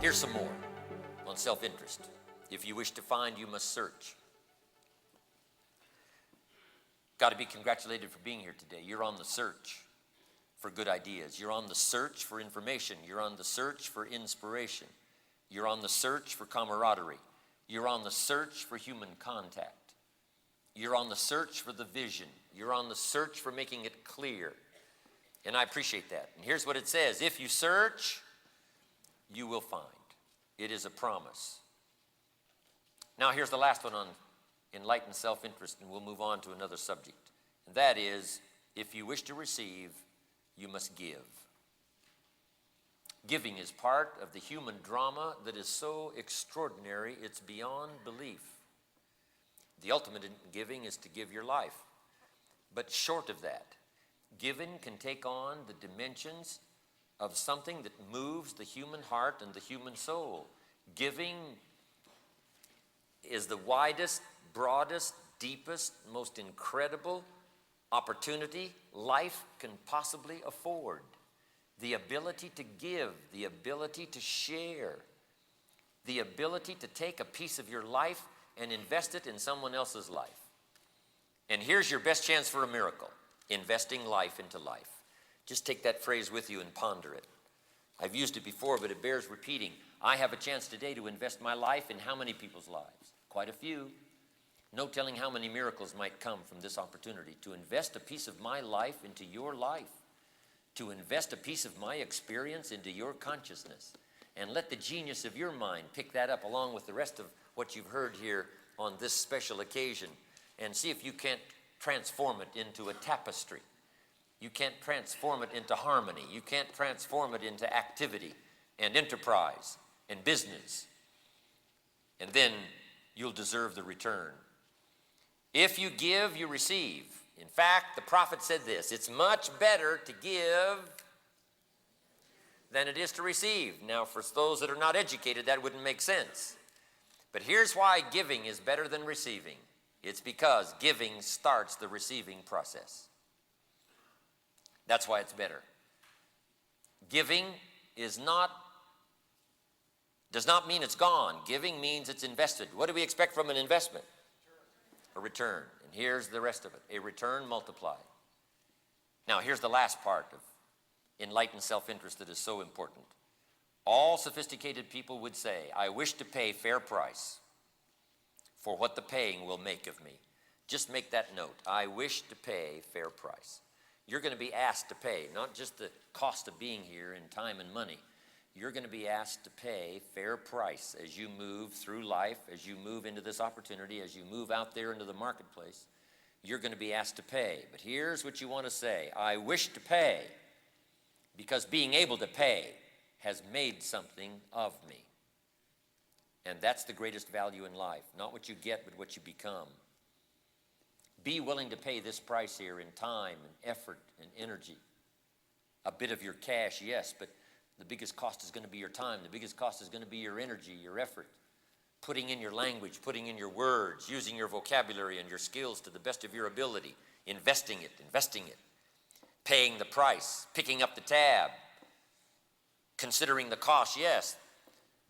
Here's some more on self-interest. If you wish to find, you must search. Got to be congratulated for being here today. You're on the search for good ideas. You're on the search for information. You're on the search for inspiration. You're on the search for camaraderie. You're on the search for human contact. You're on the search for the vision. You're on the search for making it clear. And I appreciate that. And here's what it says. If you search, you will find. It is a promise. Now here's the last one on enlightened self-interest, and we'll move on to another subject. And that is, if you wish to receive, you must give. Giving is part of the human drama that is so extraordinary, it's beyond belief. The ultimate in giving is to give your life. But short of that, giving can take on the dimensions of something that moves the human heart and the human soul. Giving is the widest, broadest, deepest, most incredible opportunity life can possibly afford. The ability to give, the ability to share, the ability to take a piece of your life and invest it in someone else's life. And here's your best chance for a miracle, investing life into life. Just take that phrase with you and ponder it. I've used it before, but it bears repeating. I have a chance today to invest my life in how many people's lives? Quite a few. No telling how many miracles might come from this opportunity to invest a piece of my life into your life, to invest a piece of my experience into your consciousness, and let the genius of your mind pick that up along with the rest of what you've heard here on this special occasion, and see if you can't transform it into a tapestry. You can't transform it into harmony. You can't transform it into activity and enterprise and business. And then you'll deserve the return. If you give, you receive. In fact, the prophet said this, it's much better to give than it is to receive. Now, for those that are not educated, that wouldn't make sense. But here's why giving is better than receiving. It's because giving starts the receiving process. That's why it's better. Giving does not mean it's gone. Giving means it's invested. What do we expect from an investment? A return. And here's the rest of it. A return multiplied. Now, here's the last part of enlightened self-interest that is so important. All sophisticated people would say, I wish to pay fair price for what the paying will make of me. Just make that note. I wish to pay fair price. You're going to be asked to pay, not just the cost of being here in time and money. You're going to be asked to pay fair price as you move through life, as you move into this opportunity, as you move out there into the marketplace. You're going to be asked to pay. But here's what you want to say. I wish to pay because being able to pay has made something of me. And that's the greatest value in life. Not what you get, but what you become. Be willing to pay this price here in time and effort and energy. A bit of your cash, yes, but the biggest cost is going to be your time. The biggest cost is going to be your energy, your effort. Putting in your language, putting in your words, using your vocabulary and your skills to the best of your ability. Investing it. Paying the price, picking up the tab. Considering the cost, yes.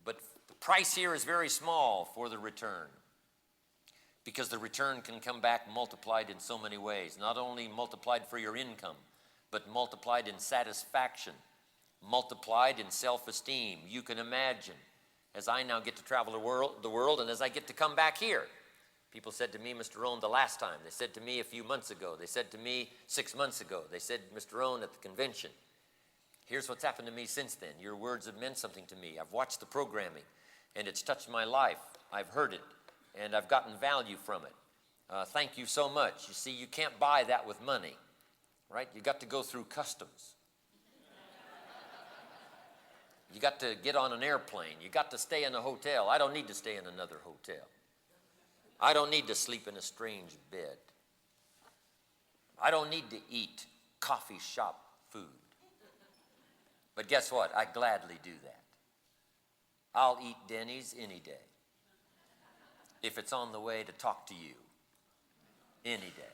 But the price here is very small for the return. Because the return can come back multiplied in so many ways. Not only multiplied for your income, but multiplied in satisfaction, multiplied in self-esteem. You can imagine, as I now get to travel the world, and as I get to come back here. People said to me, Mr. Rohn, the last time. They said to me a few months ago. They said to me 6 months ago. They said, Mr. Rohn, at the convention. Here's what's happened to me since then. Your words have meant something to me. I've watched the programming, and it's touched my life. I've heard it, and I've gotten value from it. Thank you so much. You see, you can't buy that with money, right? You got to go through customs. You got to get on an airplane. You got to stay in a hotel. I don't need to stay in another hotel. I don't need to sleep in a strange bed. I don't need to eat coffee shop food. But guess what? I gladly do that. I'll eat Denny's any day if it's on the way to talk to you. Any day.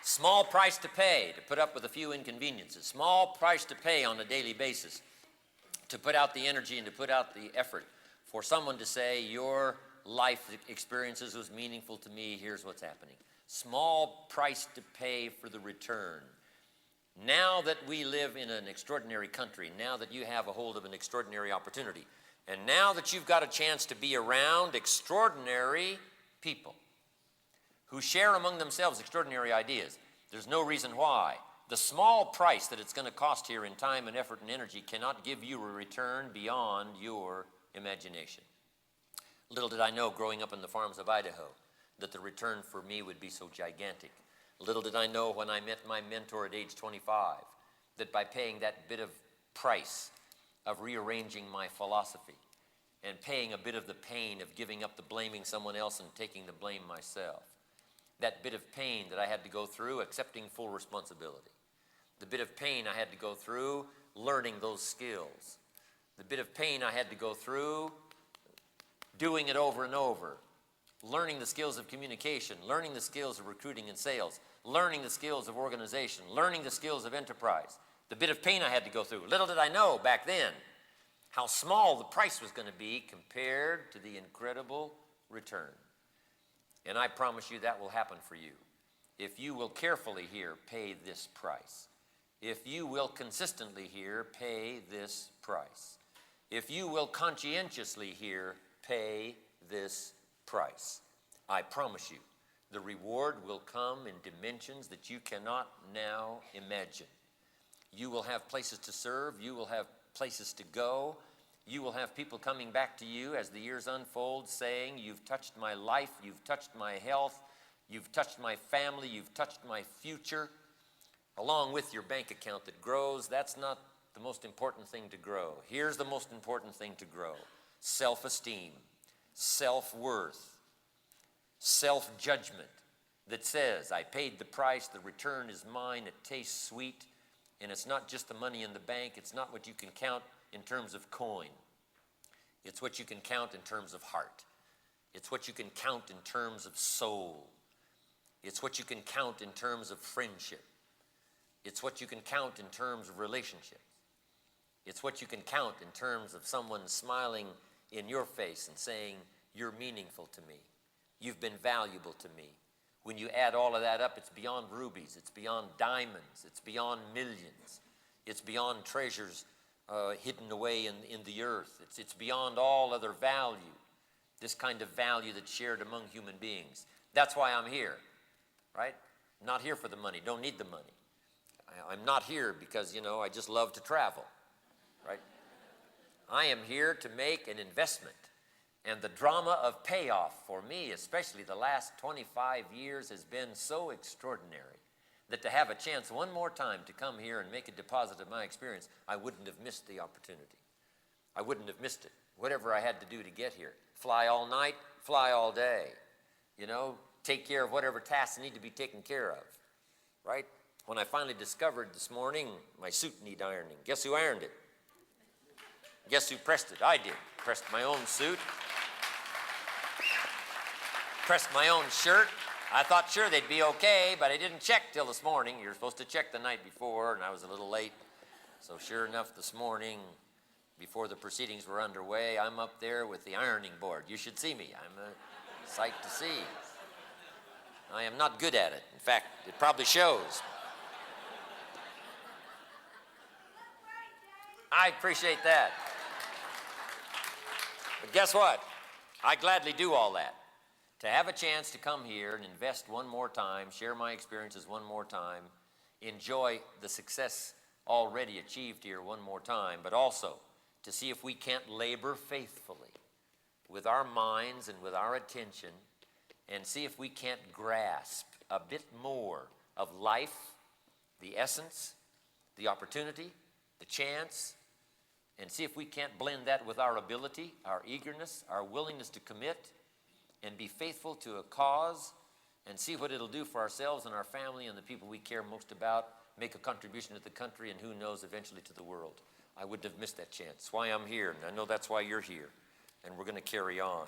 Small price to pay to put up with a few inconveniences. Small price to pay on a daily basis to put out the energy and to put out the effort for someone to say, your life experiences was meaningful to me, here's what's happening. Small price to pay for the return. Now that we live in an extraordinary country, now that you have a hold of an extraordinary opportunity, and now that you've got a chance to be around extraordinary people who share among themselves extraordinary ideas, there's no reason why the small price that it's going to cost here in time and effort and energy cannot give you a return beyond your imagination. Little did I know growing up in the farms of Idaho that the return for me would be so gigantic. Little did I know when I met my mentor at age 25 that by paying that bit of price of rearranging my philosophy and paying a bit of the pain of giving up the blaming someone else and taking the blame myself, that bit of pain that I had to go through accepting full responsibility, the bit of pain I had to go through learning those skills, the bit of pain I had to go through doing it over and over, learning the skills of communication, learning the skills of recruiting and sales, learning the skills of organization, learning the skills of enterprise, the bit of pain I had to go through. Little did I know back then how small the price was going to be compared to the incredible return. And I promise you that will happen for you. If you will carefully here pay this price. If you will consistently here pay this price. If you will conscientiously here pay this price. I promise you, the reward will come in dimensions that you cannot now imagine. You will have places to serve. You will have places to go. You will have people coming back to you as the years unfold saying, you've touched my life, you've touched my health, you've touched my family, you've touched my future. Along with your bank account that grows, that's not the most important thing to grow. Here's the most important thing to grow. Self-esteem, self-worth, self-judgment that says, I paid the price, the return is mine, it tastes sweet, and it's not just the money in the bank, it's not what you can count in terms of coin. It's what you can count in terms of heart. It's what you can count in terms of soul. It's what you can count in terms of friendship. It's what you can count in terms of relationships. It's what you can count in terms of someone smiling in your face and saying, you're meaningful to me. You've been valuable to me. When you add all of that up, it's beyond rubies. It's beyond diamonds. It's beyond millions. It's beyond treasures hidden away in the earth. It's beyond all other value. This kind of value that's shared among human beings. That's why I'm here, right? Not here for the money. Don't need the money. I'm not here because, I just love to travel, right? I am here to make an investment. And the drama of payoff for me, especially the last 25 years, has been so extraordinary that to have a chance one more time to come here and make a deposit of my experience, I wouldn't have missed the opportunity. I wouldn't have missed it. Whatever I had to do to get here. Fly all night, fly all day. Take care of whatever tasks need to be taken care of, right? When I finally discovered this morning my suit need ironing, guess who ironed it? Guess who pressed it? I did. Pressed my own suit. Pressed my own shirt. I thought sure they'd be okay, but I didn't check till this morning. You're supposed to check the night before, and I was a little late. So sure enough, this morning, before the proceedings were underway, I'm up there with the ironing board. You should see me. I'm a sight to see. I am not good at it. In fact, it probably shows. I appreciate that. But guess what? I gladly do all that. To have a chance to come here and invest one more time, share my experiences one more time, enjoy the success already achieved here one more time, but also to see if we can't labor faithfully with our minds and with our attention and see if we can't grasp a bit more of life, the essence, the opportunity, the chance, and see if we can't blend that with our ability, our eagerness, our willingness to commit and be faithful to a cause and see what it'll do for ourselves and our family and the people we care most about, make a contribution to the country and who knows eventually to the world. I wouldn't have missed that chance. That's why I'm here, and I know that's why you're here, and we're going to carry on.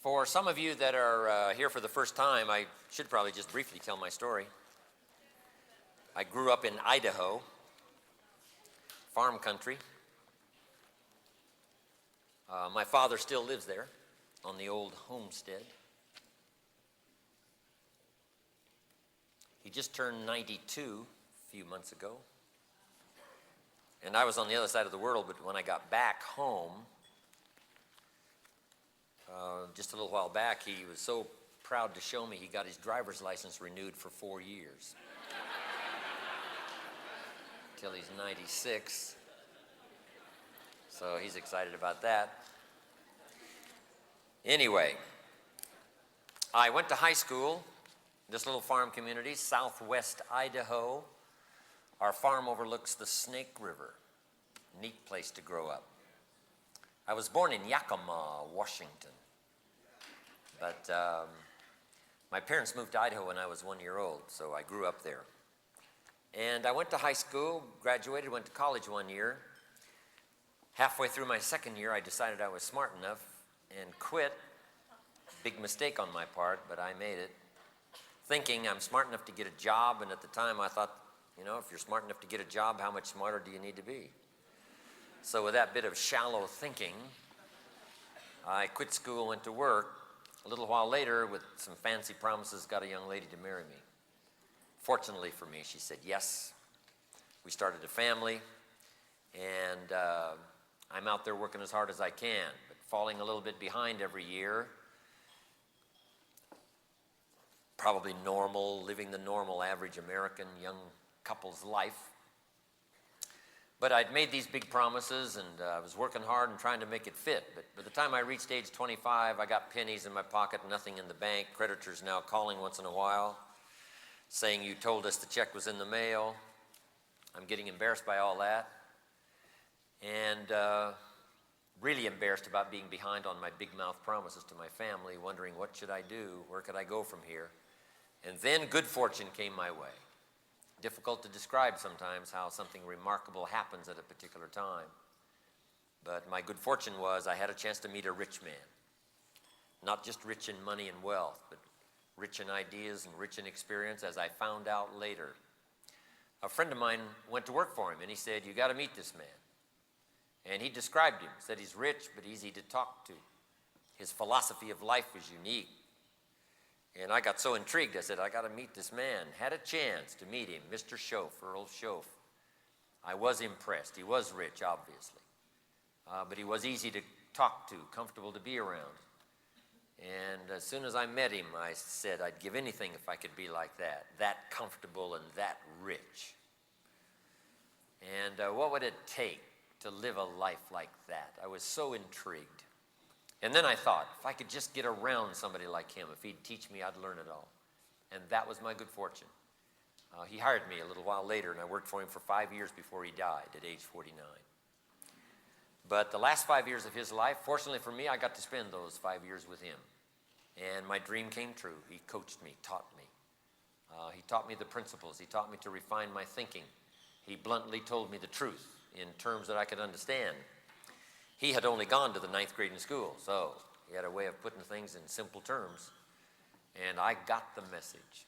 For some of you that are here for the first time, I should probably just briefly tell my story. I grew up in Idaho, farm country. My father still lives there on the old homestead. He just turned 92 a few months ago. And I was on the other side of the world, but when I got back home, just a little while back, he was so proud to show me he got his driver's license renewed for 4 years. Till he's 96. So he's excited about that. Anyway, I went to high school, this little farm community, southwest Idaho. Our farm overlooks the Snake River. Neat place to grow up. I was born in Yakima, Washington. But my parents moved to Idaho when I was 1 year old, so I grew up there. And I went to high school, graduated, went to college 1 year. Halfway through my second year, I decided I was smart enough and quit. Big mistake on my part, but I made it. Thinking I'm smart enough to get a job, and at the time I thought, you know, if you're smart enough to get a job, how much smarter do you need to be? So with that bit of shallow thinking, I quit school, went to work. A little while later, with some fancy promises, got a young lady to marry me. Fortunately for me, she said yes. We started a family, and I'm out there working as hard as I can, but falling a little bit behind every year. Probably normal, living the normal average American young couple's life. But I'd made these big promises, and I was working hard and trying to make it fit. But by the time I reached age 25, I got pennies in my pocket, nothing in the bank. Creditors now calling once in a while, saying, you told us the check was in the mail. I'm getting embarrassed by all that. And really embarrassed about being behind on my big mouth promises to my family, wondering what should I do, where could I go from here? And then good fortune came my way. Difficult to describe sometimes how something remarkable happens at a particular time. But my good fortune was I had a chance to meet a rich man. Not just rich in money and wealth, but rich in ideas and rich in experience, as I found out later. A friend of mine went to work for him, and he said, you got to meet this man. And he described him, said he's rich but easy to talk to. His philosophy of life was unique. And I got so intrigued, I said, I got to meet this man. Had a chance to meet him, Mr. Schoaf, Earl Schoaf. I was impressed. He was rich, obviously. But he was easy to talk to, comfortable to be around. And as soon as I met him, I said I'd give anything if I could be like that comfortable and that rich. And what would it take to live a life like that? I was so intrigued. And then I thought, if I could just get around somebody like him, if he'd teach me, I'd learn it all. And that was my good fortune. He hired me a little while later, and I worked for him for 5 years before he died at age 49. But the last 5 years of his life, fortunately for me, I got to spend those 5 years with him. And my dream came true. He coached me, taught me. He taught me the principles. He taught me to refine my thinking. He bluntly told me the truth in terms that I could understand. He had only gone to the 9th grade in school, so he had a way of putting things in simple terms. And I got the message.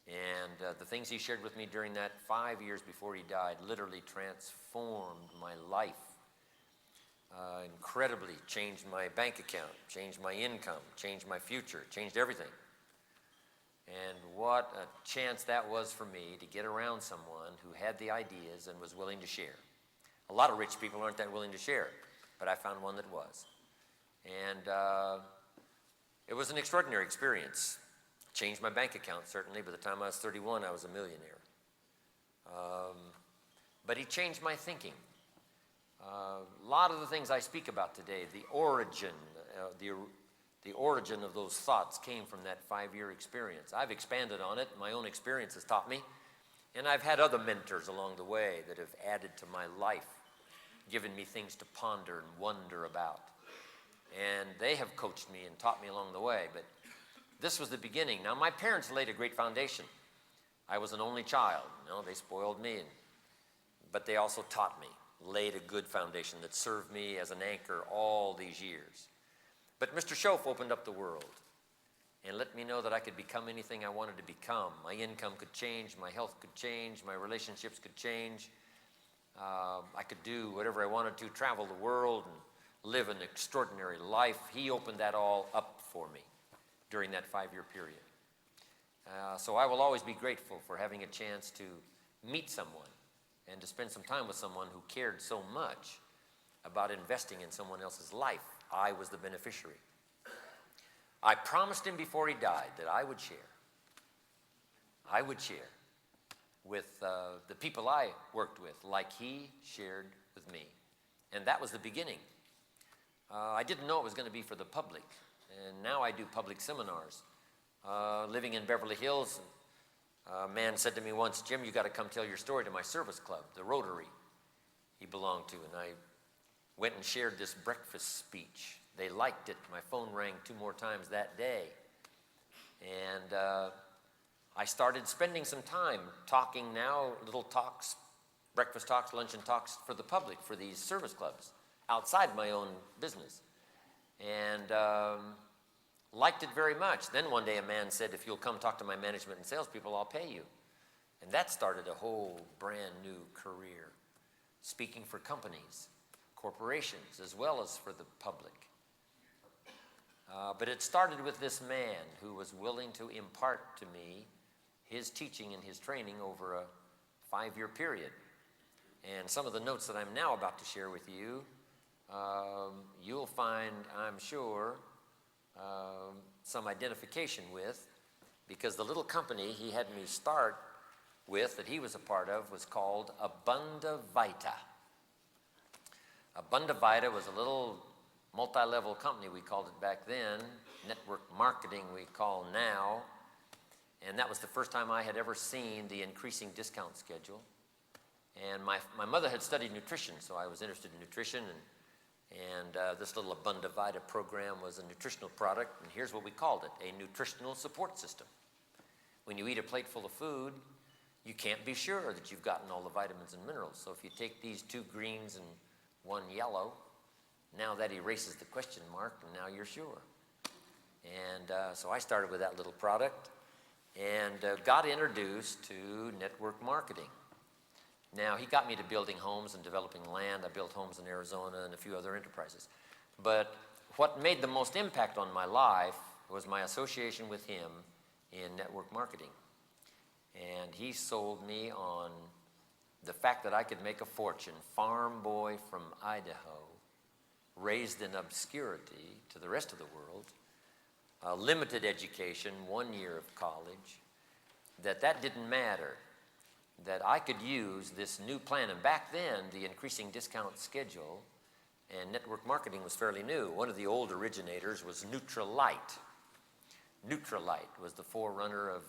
And the things he shared with me during that 5 years before he died literally transformed my life. Incredibly changed my bank account, changed my income, changed my future, changed everything. And what a chance that was for me to get around someone who had the ideas and was willing to share. A lot of rich people aren't that willing to share, but I found one that was. And it was an extraordinary experience. Changed my bank account, certainly. By the time I was 31, I was a millionaire. But he changed my thinking. A lot of the things I speak about today, the origin of those thoughts came from that 5-year experience. I've expanded on it. My own experience has taught me. And I've had other mentors along the way that have added to my life, given me things to ponder and wonder about. And they have coached me and taught me along the way. But this was the beginning. Now, my parents laid a great foundation. I was an only child. You know, they spoiled me. But they also taught me, laid a good foundation that served me as an anchor all these years. But Mr. Schoaf opened up the world. and let me know that I could become anything I wanted to become. My income could change, my health could change, my relationships could change. I could do whatever I wanted to, travel the world and live an extraordinary life. He opened that all up for me during that 5-year period. So I will always be grateful for having a chance to meet someone and to spend some time with someone who cared so much about investing in someone else's life. I was the beneficiary. I promised him before he died that I would share with the people I worked with like he shared with me. And that was the beginning. I didn't know it was going to be for the public. And now I do public seminars. Living in Beverly Hills, a man said to me once, "Jim, you got to come tell your story to my service club, the Rotary he belonged to." And I went and shared this breakfast speech. They liked it. My phone rang 2 more times that day. And I started spending some time talking now, little talks, breakfast talks, luncheon talks for the public, for these service clubs, outside my own business. And liked it very much. Then one day a man said, "If you'll come talk to my management and salespeople, I'll pay you." And that started a whole brand new career, speaking for companies, corporations, as well as for the public. But it started with this man who was willing to impart to me his teaching and his training over a 5-year period. And some of the notes that I'm now about to share with you, you'll find, I'm sure, some identification with, because the little company he had me start with that he was a part of was called Abunda Vita. Abunda Vita was a little multi-level company, we called it back then, network marketing we call now, and that was the first time I had ever seen the increasing discount schedule. And my mother had studied nutrition, so I was interested in nutrition, and this little Abunda Vita program was a nutritional product, and here's what we called it, a nutritional support system. When you eat a plate full of food, you can't be sure that you've gotten all the vitamins and minerals. So if you take these 2 greens and 1 yellow, now that erases the question mark, and now you're sure. And so I started with that little product and got introduced to network marketing. Now, he got me to building homes and developing land. I built homes in Arizona and a few other enterprises. But what made the most impact on my life was my association with him in network marketing. And he sold me on the fact that I could make a fortune, farm boy from Idaho, raised in obscurity to the rest of the world, limited education, 1 year of college, that didn't matter, that I could use this new plan. And back then, the increasing discount schedule and network marketing was fairly new. One of the old originators was Nutrilite. Nutrilite was the forerunner of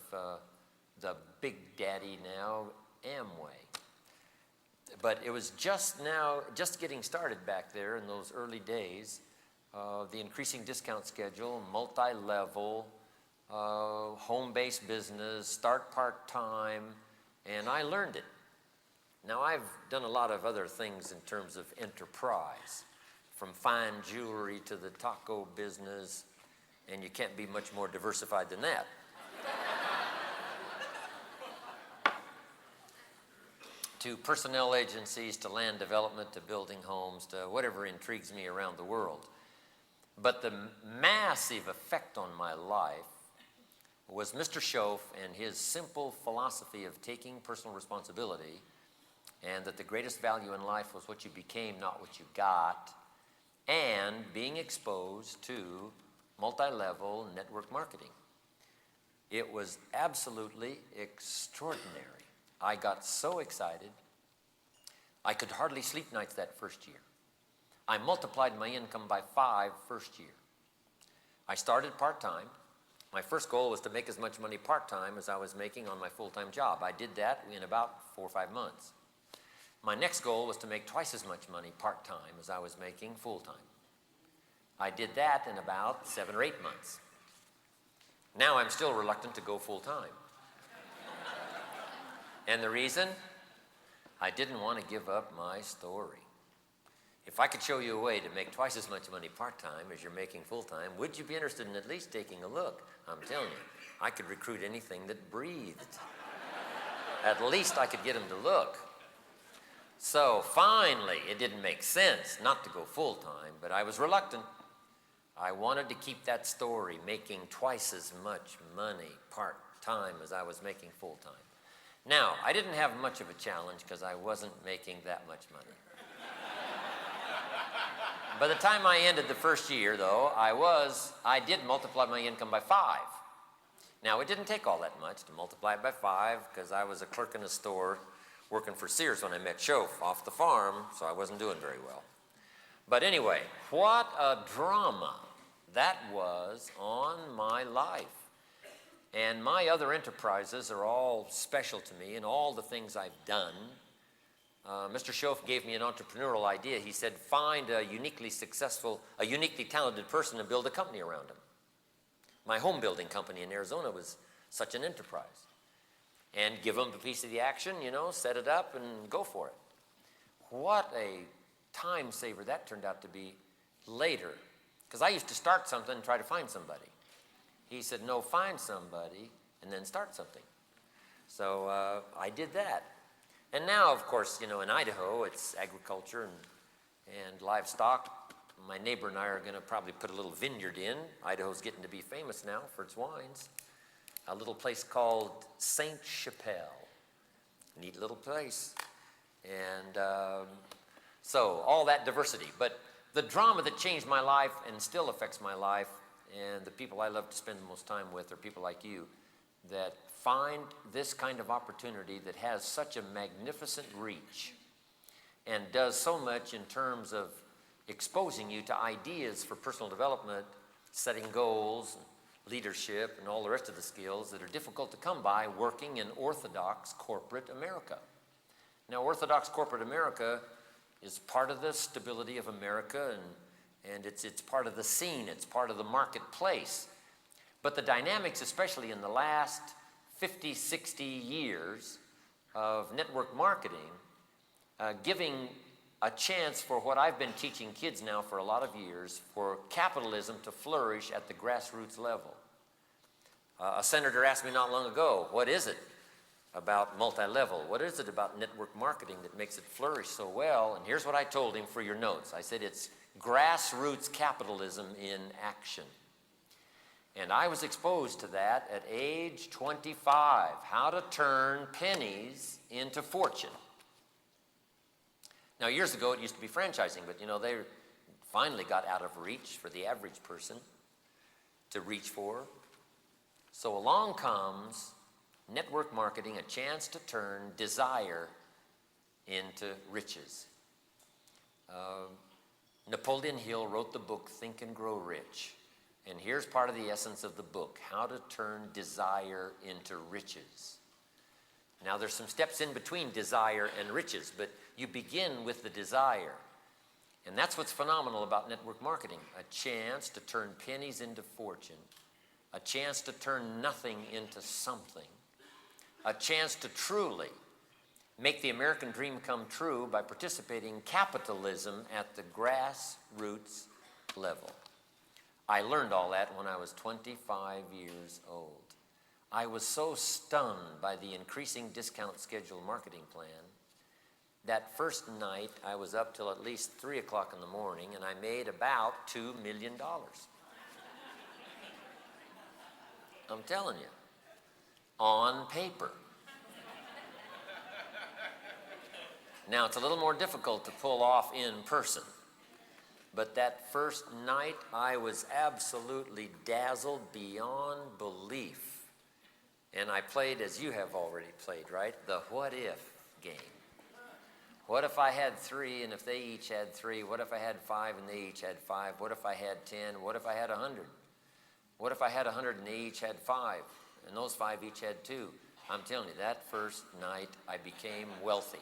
the big daddy now, Amway. But it was just getting started back there in those early days. The increasing discount schedule, multi-level, home-based business, start part-time, and I learned it. Now, I've done a lot of other things in terms of enterprise, from fine jewelry to the taco business, and you can't be much more diversified than that. To personnel agencies, to land development, to building homes, to whatever intrigues me around the world. But the massive effect on my life was Mr. Schoaf and his simple philosophy of taking personal responsibility, and that the greatest value in life was what you became, not what you got, and being exposed to multi-level network marketing. It was absolutely extraordinary. I got so excited, I could hardly sleep nights that first year. I multiplied my income by 5 first year. I started part-time. My first goal was to make as much money part-time as I was making on my full-time job. I did that in about 4 or 5 months. My next goal was to make twice as much money part-time as I was making full-time. I did that in about 7 or 8 months. Now I'm still reluctant to go full-time. And the reason? I didn't want to give up my story. if I could show you a way to make twice as much money part-time as you're making full-time, would you be interested in at least taking a look? I'm telling you, I could recruit anything that breathed. At least I could get them to look. So finally, it didn't make sense not to go full-time, but I was reluctant. I wanted to keep that story, making twice as much money part-time as I was making full-time. Now, I didn't have much of a challenge because I wasn't making that much money. By the time I ended the first year, though, I did multiply my income by 5. Now, it didn't take all that much to multiply it by 5 because I was a clerk in a store working for Sears when I met Shof off the farm, so I wasn't doing very well. But anyway, what a drama that was on my life. And my other enterprises are all special to me, and all the things I've done. Mr. Shof gave me an entrepreneurial idea. He said, find a uniquely talented person and build a company around him. My home building company in Arizona was such an enterprise. And give them a piece of the action, set it up and go for it. What a time saver that turned out to be later. Because I used to start something and try to find somebody. He said, no, find somebody and then start something. So I did that. And now, of course, in Idaho, it's agriculture and livestock. My neighbor and I are going to probably put a little vineyard in. Idaho's getting to be famous now for its wines. A little place called Saint Chapelle. Neat little place. And so all that diversity. But the drama that changed my life and still affects my life, and the people I love to spend the most time with are people like you that find this kind of opportunity that has such a magnificent reach and does so much in terms of exposing you to ideas for personal development, setting goals, leadership, and all the rest of the skills that are difficult to come by working in orthodox corporate America. Now, orthodox corporate America is part of the stability of America, and it's part of the scene, it's part of the marketplace. But the dynamics, especially in the last 50, 60 years of network marketing, giving a chance for what I've been teaching kids now for a lot of years, for capitalism to flourish at the grassroots level. A senator asked me not long ago, what is it about multi-level? What is it about network marketing that makes it flourish so well? And here's what I told him for your notes. I said, it's grassroots capitalism in action. And I was exposed to that at age 25, how to turn pennies into fortune. Now, years ago, it used to be franchising, but they finally got out of reach for the average person to reach for. So along comes network marketing, a chance to turn desire into riches. Napoleon Hill wrote the book, Think and Grow Rich. And here's part of the essence of the book, how to turn desire into riches. Now, there's some steps in between desire and riches, but you begin with the desire. And that's what's phenomenal about network marketing, a chance to turn pennies into fortune, a chance to turn nothing into something, a chance to truly make the American dream come true by participating in capitalism at the grassroots level. I learned all that when I was 25 years old. I was so stunned by the increasing discount schedule marketing plan. That first night, I was up till at least 3 o'clock in the morning, and I made about $2 million. I'm telling you, on paper. Now, it's a little more difficult to pull off in person. But that first night, I was absolutely dazzled beyond belief. And I played, as you have already played, right? The what if game. What if I had 3 and if they each had 3? What if I had 5 and they each had 5? What if I had 10? What if I had 100? What if I had 100 and they each had 5? And those 5 each had 2? I'm telling you, that first night I became wealthy.